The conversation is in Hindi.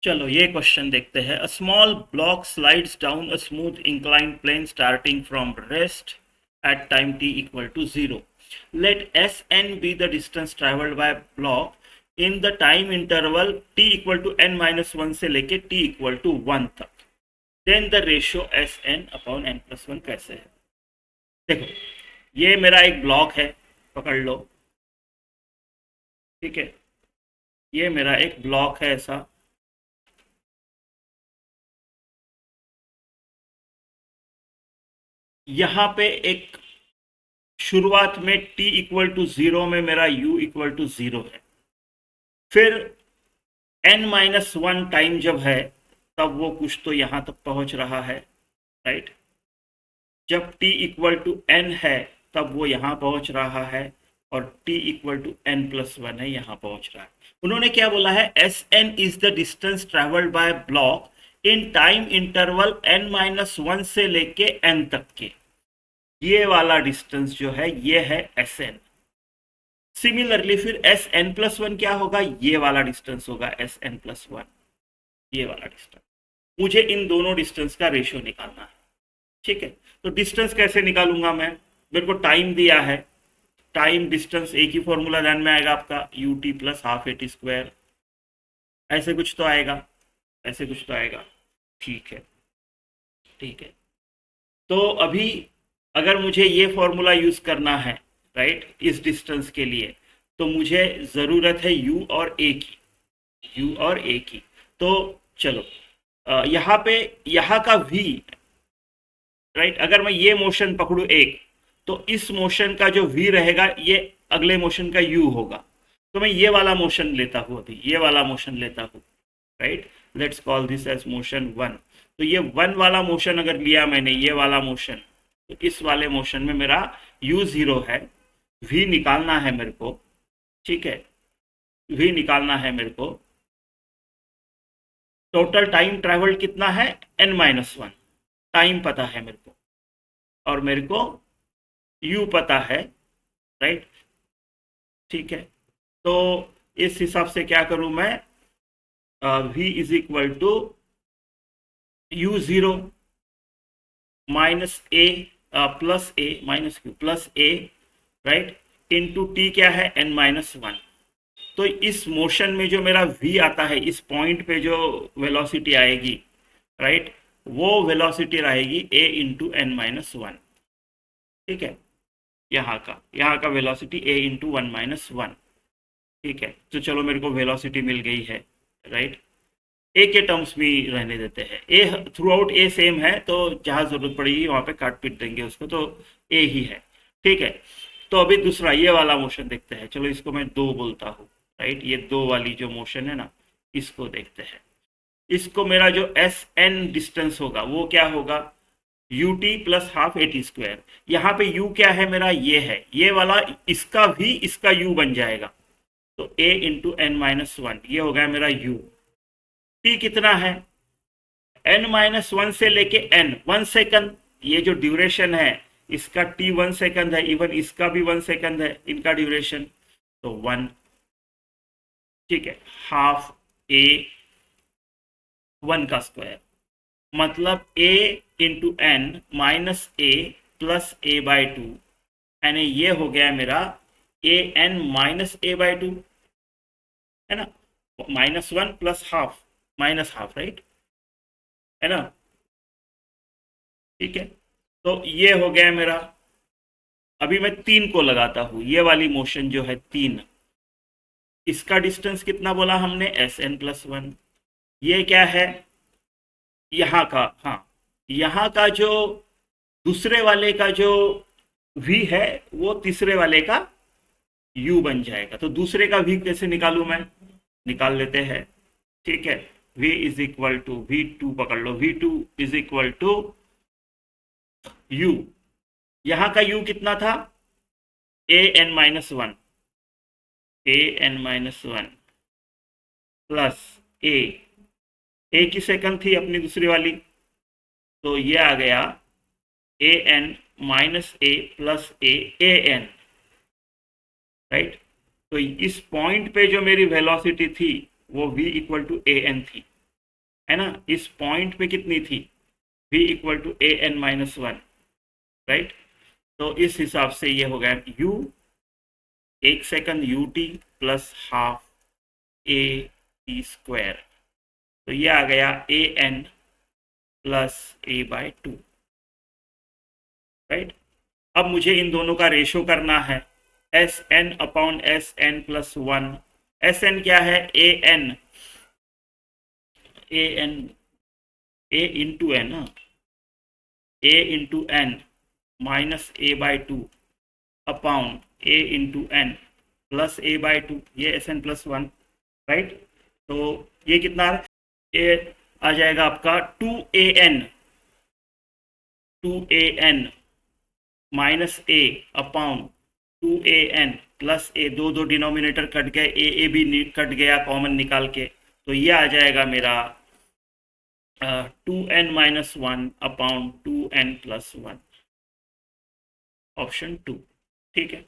चलो ये क्वेश्चन देखते हैं। A small block slides down a smooth inclined plane starting from rest at time t equal to 0. Let Sn be the distance traveled by block in the time interval t equal to n minus 1 से लेके t equal to 1 तक। Then the ratio Sn upon n plus 1 कैसे है? देखो, ये मेरा एक ब्लॉक है, पकड़ लो। ठीक है, ये मेरा एक ब्लॉक है ऐसा। यहाँ पे एक शुरुआत में t इक्वल टू 0 में मेरा u इक्वल टू 0 है। फिर n माइनस 1 टाइम जब है तब वो कुछ तो यहां तक पहुंच रहा है, राइट। जब t इक्वल टू n है तब वो यहां पहुंच रहा है, और t equal to n plus 1 है, यहां पहुंच रहा है। उन्होंने क्या बोला है? S N is the distance travelled by block in time interval n minus 1 से लेके n तक के। ये वाला डिस्टेंस जो है ये है एस एन। सिमिलरली फिर एस एन प्लस 1 क्या होगा? ये वाला डिस्टेंस होगा एस एन प्लस 1, ये वाला डिस्टेंस। मुझे इन दोनों डिस्टेंस का रेशियो निकालना है। ठीक है, तो डिस्टेंस कैसे निकालूंगा मैं? मेरे को टाइम दिया है, टाइम डिस्टेंस एक ही फॉर्मूला ध्यान में आएगा आपका, you T plus half A T square. ऐसे कुछ तो आएगा, ऐसे कुछ तो आएगा। ठीक है, ठीक है। तो अभी अगर मुझे ये फॉर्मूला यूज करना है, राइट, इस डिस्टेंस के लिए, तो मुझे ज़रूरत है u और a की, u और a की। तो चलो, यहाँ पे यहाँ का v, राइट, अगर मैं ये मोशन पकड़ू एक, तो इस मोशन का जो v रहेगा ये अगले मोशन का u होगा। तो मैं ये वाला मोशन लेता हूँ, अभी ये वाला मोशन लेता हूँ, right. Let's call this as motion 1। तो ये 1 वाला मोशन अगर लिया मैंने, ये वाला मोशन, तो इस वाले मोशन में मेरा u0 है, v निकालना है मेरे को। ठीक है, v निकालना है मेरे को। टोटल टाइम ट्रेवल कितना है? n माइनस 1 टाइम पता है मेरे को, और मेरे को u पता है, राइट। ठीक है, तो इस हिसाब से क्या करूं मैं? v is equal to u0 minus A plus A minus Q plus A, right, into T क्या है? n minus 1। तो इस मोशन में जो मेरा v आता है, इस पॉइंट पे जो वेलोसिटी आएगी, राइट, वो वेलोसिटी रहेगी a इंटू एन माइनस 1। ठीक है, यहाँ का वेलोसिटी a इंटू 1 माइनस 1। ठीक है, तो चलो मेरे को वेलोसिटी मिल गई है, राइट। ए के टर्म्स भी रहने देते हैं, A through out A same है, तो जहाँ जरूरत पड़ेगी वहाँ पे काट पीट देंगे उसको, तो ए ही है। ठीक है, तो अभी दूसरा ये वाला मोशन देखते हैं। चलो इसको मैं 2 बोलता हूँ, राइट। ये 2 वाली जो मोशन है ना, इसको देखते हैं। इसको मेरा जो एस एन डिस्टेंस होगा वो क्या होगा? You T plus half A T square. यहाँ पे यू क्या है मेरा? ये है, ये वाला, इसका भी इसका यू बन जाएगा, तो a इंटू एन माइनस 1, ये हो गया मेरा u। t कितना है? n माइनस 1 से लेके n, 1 सेकंड। ये जो ड्यूरेशन है इसका t 1 सेकंड है, इवन इसका भी 1 सेकंड है, इनका ड्यूरेशन, तो 1। ठीक है, हाफ a 1 का स्क्वायर, मतलब a into N minus A plus A by 2, यानी ये हो गया मेरा a n minus A by 2, है ना। Minus 1 plus half minus half, right, है ना। ठीक है, तो ये हो गया मेरा। अभी मैं 3 को लगाता हूं, ये वाली मोशन जो है 3, इसका डिस्टेंस कितना बोला हमने? S N plus 1। ये क्या है? यहाँ का, हाँ, यहाँ का जो दूसरे वाले का जो v है वो तीसरे वाले का u बन जाएगा। तो दूसरे का v कैसे निकालूं मैं? निकाल लेते हैं। ठीक है, v is equal to v2, पकड़ लो, v2 is equal to u। यहाँ का u कितना था? a n minus 1, a n minus 1 प्लस a की सेकंड थी अपनी दूसरी वाली, तो ये आ गया a n minus a plus a n, right. तो इस पॉइंट पे जो मेरी वेलोसिटी थी वो v equal to a n थी, है ना, इस पॉइंट पे कितनी थी, v equal to A N minus one, right. तो इस हिसाब से ये हो गया u 1 second U T plus half A T square, तो ये आ गया A N plus A by two, right. अब मुझे इन दोनों का रेशो करना है, S N upon S N plus one. S N क्या है, A N, A N, A into N, A into N minus A by two upon a into n plus A by two, ये s N plus one, right. तो ये कितना ये आ जाएगा आपका two A N minus a upon two A N plus a, दो दो डिनोमिनेटर कट गए, ए भी कट गया कॉमन निकाल के, तो ये आ जाएगा मेरा 2n minus one upon 2n plus one, option 2, ठीक है।